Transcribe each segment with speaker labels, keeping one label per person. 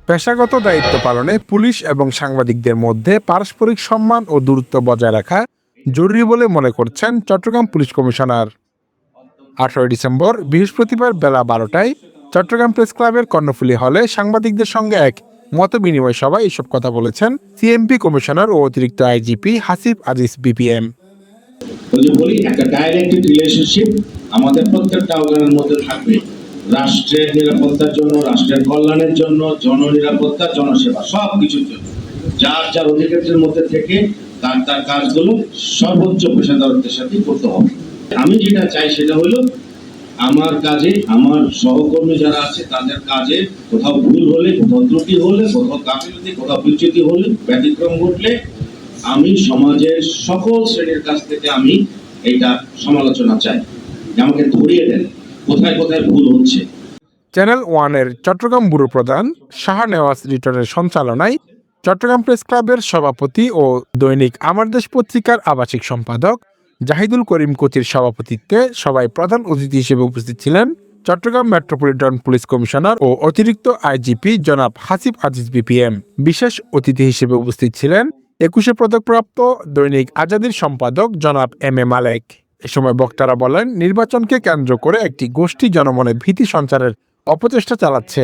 Speaker 1: পেশাগত দায়িত্ব পালনে পুলিশ এবং সাংবাদিকদের মধ্যে পারস্পরিক সম্মান ও দূরত্ব বজায় রাখা জরুরি বলে মনে করছেন চট্টগ্রাম পুলিশ কমিশনার। 18 ডিসেম্বর বৃহস্পতিবার বেলা 12টায় চট্টগ্রাম প্রেস ক্লাবের কর্ণফুলী হলে সাংবাদিকদের সঙ্গে এক মত বিনিময় সভায় এসব কথা বলেছেন সিএমপি কমিশনার ও অতিরিক্ত আইজিপি হাসিব আজিজ বিপিএম।
Speaker 2: বলি একটা ডাইরেক্ট রিলেশনশিপ আমাদের প্রত্যেকটা অর্গানের মধ্যে থাকবে, রাষ্ট্রের নিরাপত্তার জন্য, রাষ্ট্রের কল্যাণের জন্য, জননিরাপত্তা, জনসেবা সবকিছুর জন্য যার যার অধিকারের মধ্যে থেকে তার তার কাজগুলো সর্বোচ্চ পেশাদারত্বের সাথে করতে হবে। আমি যেটা চাই সেটা হলো আমার কাজে, আমার সহকর্মী যারা আছে তাদের কাজে কোথাও ভুল হলে, কোথাও ত্রুটি হলে, কোথাও গাফিলতি, কোথাও বিচ্যুতি হলে, ব্যতিক্রম ঘটলে আমি সমাজের সকল শ্রেণীর কাছ থেকে আমি এইটা সমালোচনা চাই, আমাকে ধরিয়ে দেন কোথায় কোথায় ভুল হচ্ছে।
Speaker 1: চ্যানেল ওয়ানের চট্টগ্রাম ব্যুরো প্রধান শাহনেওয়াজ রিটনের সঞ্চালনায় চট্টগ্রাম প্রেস ক্লাবের সভাপতি ও দৈনিক আমার দেশ পত্রিকার আবাসিক সম্পাদক জাহিদুল করিম কোচির সভাপতিত্বে সভায় প্রধান অতিথি হিসেবে উপস্থিত ছিলেন চট্টগ্রাম মেট্রোপলিটন পুলিশ কমিশনার ও অতিরিক্ত আইজিপি জনাব হাসিব আজিজ বিপিএম। বিশেষ অতিথি হিসেবে উপস্থিত ছিলেন 21 পদকপ্রাপ্ত দৈনিক আজাদীর সম্পাদক জনাব এম মালেক। এ সময় বক্তারা বলেন, নির্বাচনকে কেন্দ্র করে একটি গোষ্ঠী জনমনে ভীতি সঞ্চারের অপচেষ্টা চালাচ্ছে।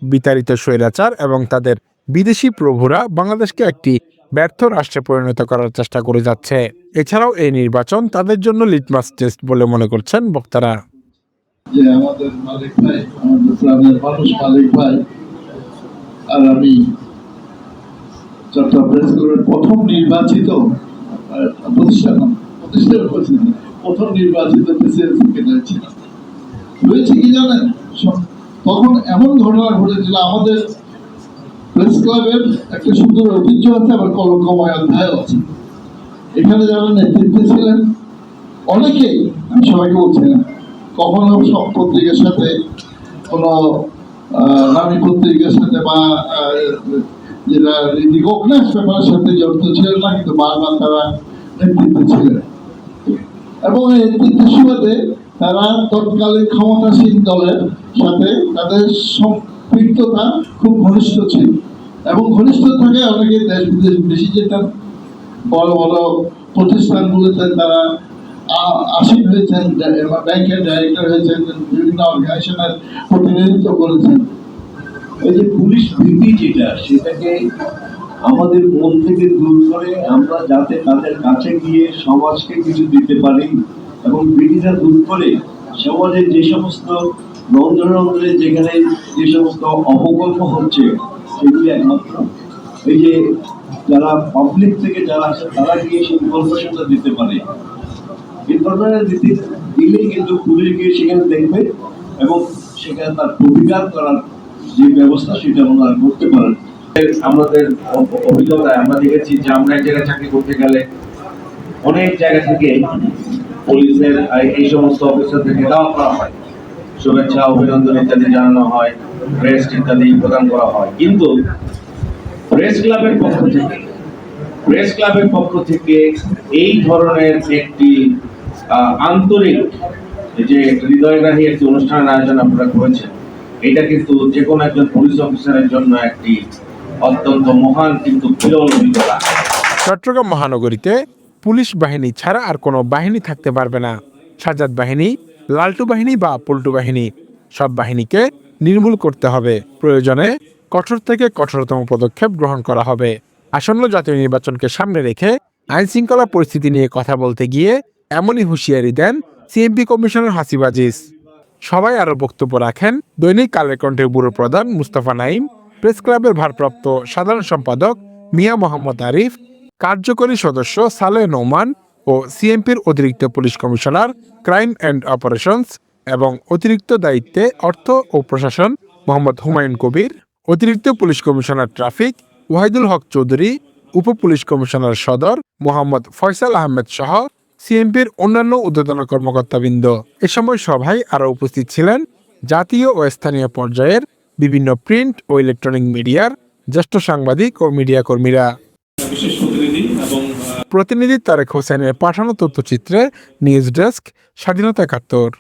Speaker 1: বিতাড়িত স্বৈরাচার এবং তাদের বিদেশি প্রভুরা বাংলাদেশকে একটি ব্যর্থ রাষ্ট্রে পরিণত করার চেষ্টা করে যাচ্ছে। এছাড়াও এই নির্বাচন তাদের জন্য লিটমাস টেস্ট বলে মনে করছেন বক্তারা।
Speaker 3: যে আমাদের মালিক ভাই, আমাদের প্রাণের মানুষ মালিক ভাই আর আমি চট্টগ্রাম প্রেস ক্লাবের প্রথম নির্বাচিত প্রথম নির্বাচিত প্রেসিডেন্ট সেক্রেটারি ছিলাম। হয়েছে কি জানেন, তখন এমন ঘটনা ঘটেছিল, আমাদের প্রেস ক্লাবের একটা সুন্দর ঐতিহ্য আছে, আবার কলঙ্কময় অধ্যায় আছে। এখানে যারা নেতৃত্বে ছিলেন অনেকেই, আমি সবাইকে বলছি না, কখনো সব পত্রিকার সাথে কোনো নামী পত্রিকার সাথে বা যেটা রিকগনাইজড পেপারের সাথে জড়িত ছিলেন না, কিন্তু বারবার তারা নেতৃত্বে ছিলেন এবং এই নেতৃত্বের সুবাদে তারা তৎকালীন ক্ষমতাসীন দলের সাথে তাদের সম্পৃক্ততা খুব ঘনিষ্ঠ ছিল এবং ঘনিষ্ঠ থাকে অনেকে দেশ বিদেশ বেশি যেতেন, বড় বড় প্রতিষ্ঠানগুলোতে তারা আসীন হয়েছেন, ব্যাংকের ডাইরেক্টর হয়েছেন, বিভিন্ন অর্গানাইজেশনের প্রতিনিধিত্ব করেছেন।
Speaker 4: এই যে পুলিশ ভীতি যেটা, সেটাকে আমাদের মন থেকে দূর করে আমরা যাতে তাদের কাছে গিয়ে সমাজকে কিছু দিতে পারি এবং ভীতিটা দূর করে সমাজে যে সমস্ত রন্ধ্রে যেখানে যে সমস্ত অপকল্প হচ্ছে সেগুলি একমাত্র এই যে যারা পাবলিক থেকে যারা আসে তারা গিয়ে সেই ইনফরমেশনটা দিতে পারে। ইনফরমেশন দিলেই কিন্তু পুলিশ গিয়ে সেখানে দেখবে এবং সেখানে তার প্রতিকার করার যে ব্যবস্থা সেটা ওনারা করতে পারেন। আমাদের অভিজ্ঞতায় আমরা দেখেছি যে আমরা এক জায়গায় চাকরি করতে গেলে অনেক জায়গা থেকে পুলিশের এই সমস্ত অফিসার থেকে দেওয়া করা হয়, শুভেচ্ছা, অভিনন্দন ইত্যাদি জানানো হয়, ক্রেস্ট ইত্যাদি প্রদান করা হয়। কিন্তু প্রেস ক্লাবের পক্ষ থেকে এই ধরনের একটি আন্তরিক যে হৃদয়গ্রাহী একটি অনুষ্ঠানের আয়োজন আপনারা করেছেন, এটা কিন্তু যে কোনো একজন পুলিশ অফিসারের জন্য একটি অত্যন্ত মহান কিন্তু বিরল অভিজ্ঞতা।
Speaker 1: চট্টগ্রাম মহানগরীতে পুলিশ বাহিনী ছাড়া আর কোনো বাহিনী থাকতে পারবে না। সাজাদ বাহিনী, লালটু বাহিনী বা পল্টু বাহিনী, সব বাহিনীকে নির্মূল করতে হবে। প্রয়োজনে কঠোর থেকে কঠোরতম পদক্ষেপ গ্রহণ করা হবে। আসন্ন জাতীয় নির্বাচনকে সামনে রেখে আইন শৃঙ্খলা পরিস্থিতি নিয়ে কথা বলতে গিয়ে এমনই হুঁশিয়ারি দেন সিএমপি কমিশনার হাসিব আজিজ। সবাই আরও বক্তব্য রাখেন দৈনিক কালের কণ্ঠের ব্যুরো প্রধান মুস্তাফা নাইম, প্রেস ক্লাবের ভারপ্রাপ্ত সাধারণ সম্পাদক মিয়া মোহাম্মদ আরিফ, কার্যকরী সদস্য সালেহ নোমান ও সিএমপির অতিরিক্ত police commissioner crime and operations এবং অতিরিক্ত দায়িত্বে অর্থ ও প্রশাসন মোহাম্মদ হুমায়ুন কবির, অতিরিক্ত police commissioner traffic Wahidul Haque Chowdhury, উপ পুলিশ কমিশনার সদর মোহাম্মদ ফয়সাল আহমেদ সহ সিএমপির অন্যান্য ঊর্ধ্বতন কর্মকর্তাবৃন্দ। এ সময় সভায় আরও উপস্থিত ছিলেন জাতীয় ও স্থানীয় পর্যায়ের বিভিন্ন প্রিন্ট ও ইলেকট্রনিক মিডিয়ার জ্যেষ্ঠ সাংবাদিক ও মিডিয়া কর্মীরা। প্রতিনিধি তারেক হোসেনের পাঠানো তথ্যচিত্রে নিউজ ডেস্ক, স্বাধীনতা ৭১।